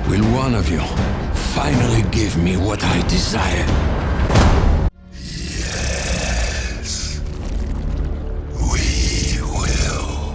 Will one of you finally give me what I desire? Yes, we will.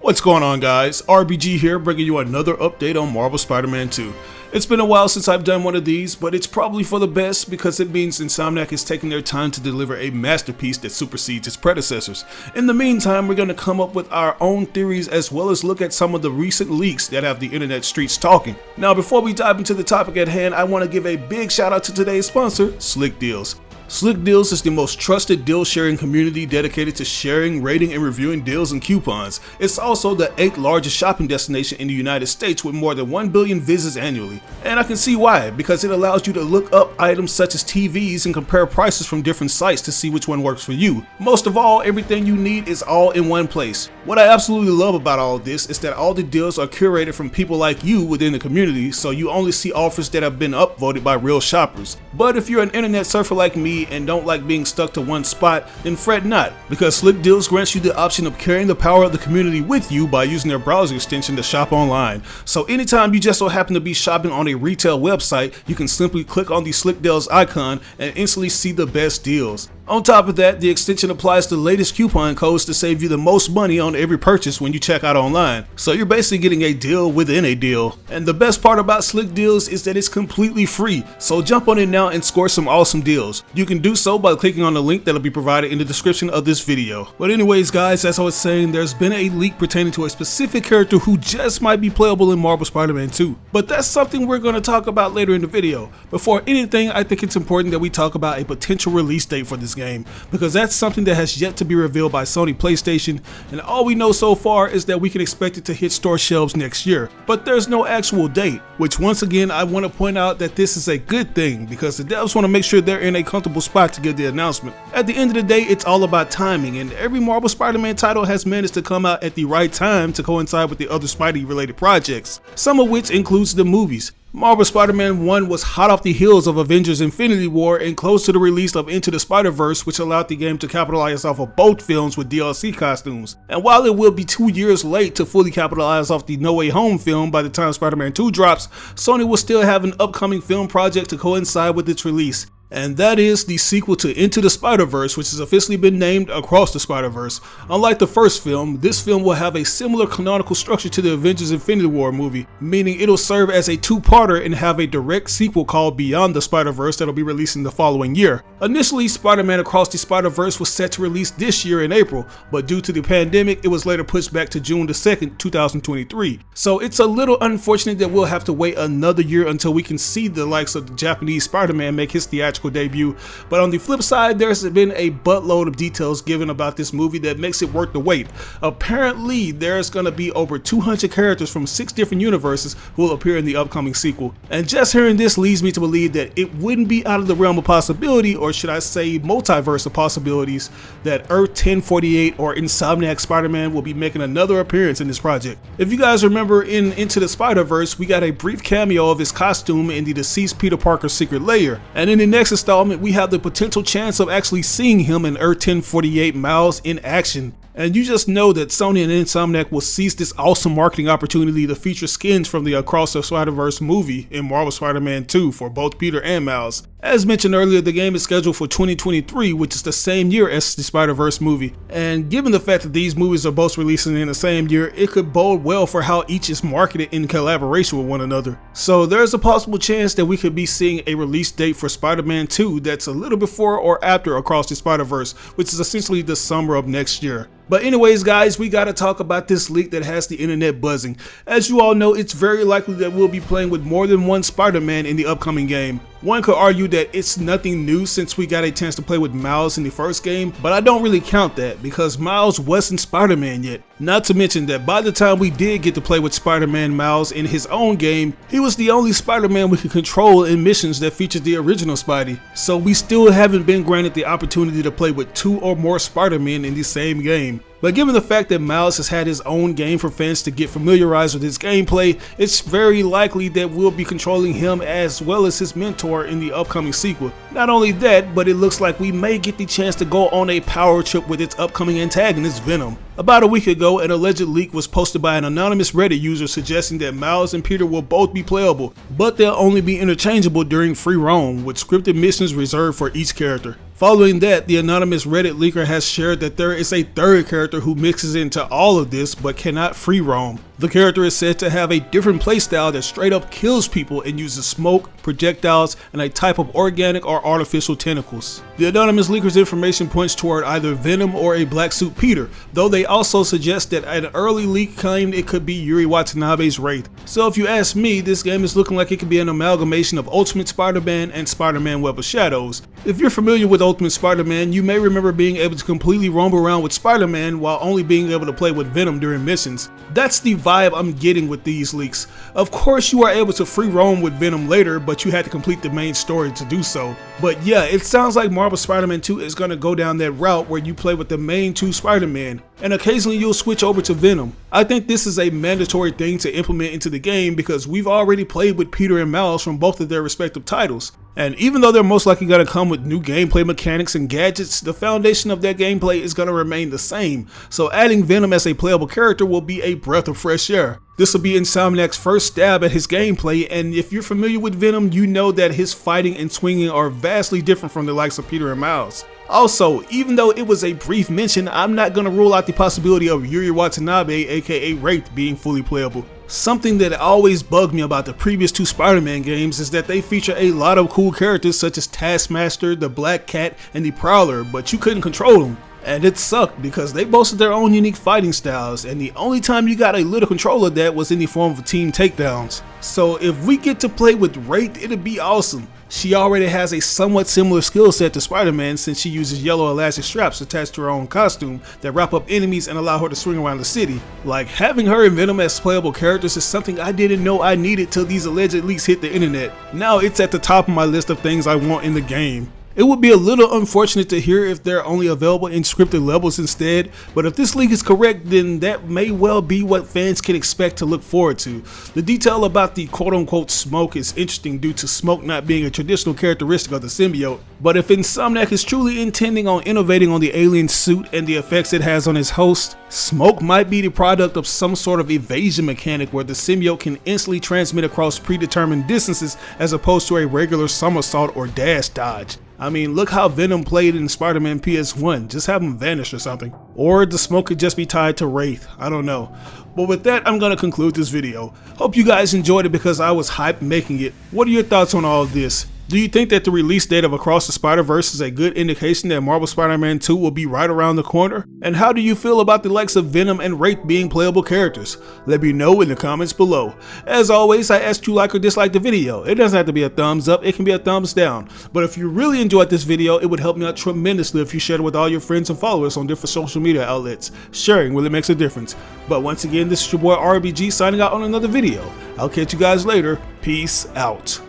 What's going on, guys? RBG here, bringing you another update on Marvel Spider-Man 2. It's been a while since I've done one of these, but it's probably for the best because it means Insomniac is taking their time to deliver a masterpiece that supersedes its predecessors. In the meantime, we're going to come up with our own theories as well as look at some of the recent leaks that have the internet streets talking. Now, before we dive into the topic at hand, I want to give a big shout out to today's sponsor, Slick Deals. Slick Deals is the most trusted deal sharing community dedicated to sharing, rating, and reviewing deals and coupons. It's also the 8th largest shopping destination in the United States with more than 1 billion visits annually. And I can see why, because it allows you to look up items such as TVs and compare prices from different sites to see which one works for you. Most of all, everything you need is all in one place. What I absolutely love about all of this is that all the deals are curated from people like you within the community, so you only see offers that have been upvoted by real shoppers. But if you're an internet surfer like me and don't like being stuck to one spot, then fret not, because Slick Deals grants you the option of carrying the power of the community with you by using their browser extension to shop online. So anytime you just so happen to be shopping on a retail website, you can simply click on the Slick Deals icon and instantly see the best deals. On top of that, the extension applies the latest coupon codes to save you the most money on every purchase when you check out online. So you're basically getting a deal within a deal. And the best part about Slick Deals is that it's completely free. So jump on it now and score some awesome deals. You can do so by clicking on the link that'll be provided in the description of this video. But anyways, guys, as I was saying, there's been a leak pertaining to a specific character who just might be playable in Marvel Spider-Man 2. But that's something we're going to talk about later in the video. Before anything, I think it's important that we talk about a potential release date for this game, because that's something that has yet to be revealed by Sony PlayStation, and all we know so far is that we can expect it to hit store shelves next year, but there's no actual date, which once again I want to point out that this is a good thing because the devs want to make sure they're in a comfortable spot to give the announcement. At the end of the day, it's all about timing, and every Marvel Spider-Man title has managed to come out at the right time to coincide with the other Spidey related projects, some of which includes the movies. Marvel Spider-Man 1 was hot off the heels of Avengers Infinity War and close to the release of Into the Spider-Verse, which allowed the game to capitalize off of both films with DLC costumes. And while it will be 2 years late to fully capitalize off the No Way Home film by the time Spider-Man 2 drops, Sony will still have an upcoming film project to coincide with its release. And that is the sequel to Into the Spider-Verse, which has officially been named Across the Spider-Verse. Unlike the first film, this film will have a similar canonical structure to the Avengers Infinity War movie, meaning it'll serve as a two-parter and have a direct sequel called Beyond the Spider-Verse that'll be releasing the following year. Initially, Spider-Man Across the Spider-Verse was set to release this year in April, but due to the pandemic, it was later pushed back to June the 2nd, 2023. So it's a little unfortunate that we'll have to wait another year until we can see the likes of the Japanese Spider-Man make his theatrical debut, but on the flip side, there's been a buttload of details given about this movie that makes it worth the wait. Apparently, there's going to be over 200 characters from 6 different universes who will appear in the upcoming sequel, and just hearing this leads me to believe that it wouldn't be out of the realm of possibility, or should I say multiverse of possibilities, that Earth 1048 or Insomniac Spider-Man will be making another appearance in this project. If you guys remember in Into the Spider-Verse, we got a brief cameo of his costume in the deceased Peter Parker's secret lair, and in the next installment we have the potential chance of actually seeing him in Earth 1048 Miles in action. And you just know that Sony and Insomniac will seize this awesome marketing opportunity to feature skins from the Across the Spider-Verse movie in Marvel Spider-Man 2 for both Peter and Miles. As mentioned earlier, the game is scheduled for 2023, which is the same year as the Spider-Verse movie. And given the fact that these movies are both releasing in the same year, it could bode well for how each is marketed in collaboration with one another. So there's a possible chance that we could be seeing a release date for Spider-Man 2 that's a little before or after Across the Spider-Verse, which is essentially the summer of next year. But anyways, guys, we gotta talk about this leak that has the internet buzzing. As you all know, it's very likely that we'll be playing with more than one Spider-Man in the upcoming game. One could argue that it's nothing new since we got a chance to play with Miles in the first game, but I don't really count that because Miles wasn't Spider-Man yet. Not to mention that by the time we did get to play with Spider-Man Miles in his own game, he was the only Spider-Man we could control in missions that featured the original Spidey. So we still haven't been granted the opportunity to play with 2 or more Spider-Men in the same game. But given the fact that Miles has had his own game for fans to get familiarized with his gameplay, it's very likely that we'll be controlling him as well as his mentor in the upcoming sequel. Not only that, but it looks like we may get the chance to go on a power trip with its upcoming antagonist, Venom. About a week ago, an alleged leak was posted by an anonymous Reddit user suggesting that Miles and Peter will both be playable, but they'll only be interchangeable during free roam, with scripted missions reserved for each character. Following that, the anonymous Reddit leaker has shared that there is a third character who mixes into all of this but cannot free roam. The character is said to have a different playstyle that straight up kills people and uses smoke, projectiles, and a type of organic or artificial tentacles. The anonymous leaker's information points toward either Venom or a black suit Peter, though they also suggest that an early leak claimed it could be Yuri Watanabe's Wraith. So if you ask me, this game is looking like it could be an amalgamation of Ultimate Spider-Man and Spider-Man Web of Shadows. If you're familiar with Ultimate Spider-Man, you may remember being able to completely roam around with Spider-Man while only being able to play with Venom during missions. That's the vibe I'm getting with these leaks. Of course you are able to free roam with Venom later, but you had to complete the main story to do so. But yeah, it sounds like Marvel Spider-Man 2 is going to go down that route where you play with the main 2 Spider-Man, and occasionally you'll switch over to Venom. I think this is a mandatory thing to implement into the game because we've already played with Peter and Miles from both of their respective titles. And even though they're most likely going to come with new gameplay mechanics and gadgets, the foundation of that gameplay is going to remain the same, so adding Venom as a playable character will be a breath of fresh air. This will be Insomniac's first stab at his gameplay, and if you're familiar with Venom, you know that his fighting and swinging are vastly different from the likes of Peter and Miles. Also, even though it was a brief mention, I'm not going to rule out the possibility of Yuri Watanabe, aka Wraith, being fully playable. Something that always bugged me about the previous 2 Spider-Man games is that they feature a lot of cool characters such as Taskmaster, the Black Cat, and the Prowler, but you couldn't control them. And it sucked because they boasted their own unique fighting styles, and the only time you got a little control of that was in the form of team takedowns. So if we get to play with Wraith, it'd be awesome. She already has a somewhat similar skill set to Spider-Man since she uses yellow elastic straps attached to her own costume that wrap up enemies and allow her to swing around the city. Like, having her and Venom as playable characters is something I didn't know I needed till these alleged leaks hit the internet. Now it's at the top of my list of things I want in the game. It would be a little unfortunate to hear if they're only available in scripted levels instead, but if this leak is correct, then that may well be what fans can expect to look forward to. The detail about the quote-unquote smoke is interesting due to smoke not being a traditional characteristic of the symbiote, but if Insomniac is truly intending on innovating on the alien suit and the effects it has on his host, smoke might be the product of some sort of evasion mechanic where the symbiote can instantly transmit across predetermined distances as opposed to a regular somersault or dash dodge. I mean, look how Venom played in Spider-Man PS1, just have him vanish or something. Or the smoke could just be tied to Wraith, I don't know. But with that, I'm gonna conclude this video. Hope you guys enjoyed it because I was hyped making it. What are your thoughts on all of this? Do you think that the release date of Across the Spider-Verse is a good indication that Marvel Spider-Man 2 will be right around the corner? And how do you feel about the likes of Venom and Wraith being playable characters? Let me know in the comments below. As always, I ask you like or dislike the video. It doesn't have to be a thumbs up, it can be a thumbs down. But if you really enjoyed this video, it would help me out tremendously if you shared it with all your friends and followers on different social media outlets. Sharing really makes a difference. But once again, this is your boy RBG signing out on another video. I'll catch you guys later. Peace out.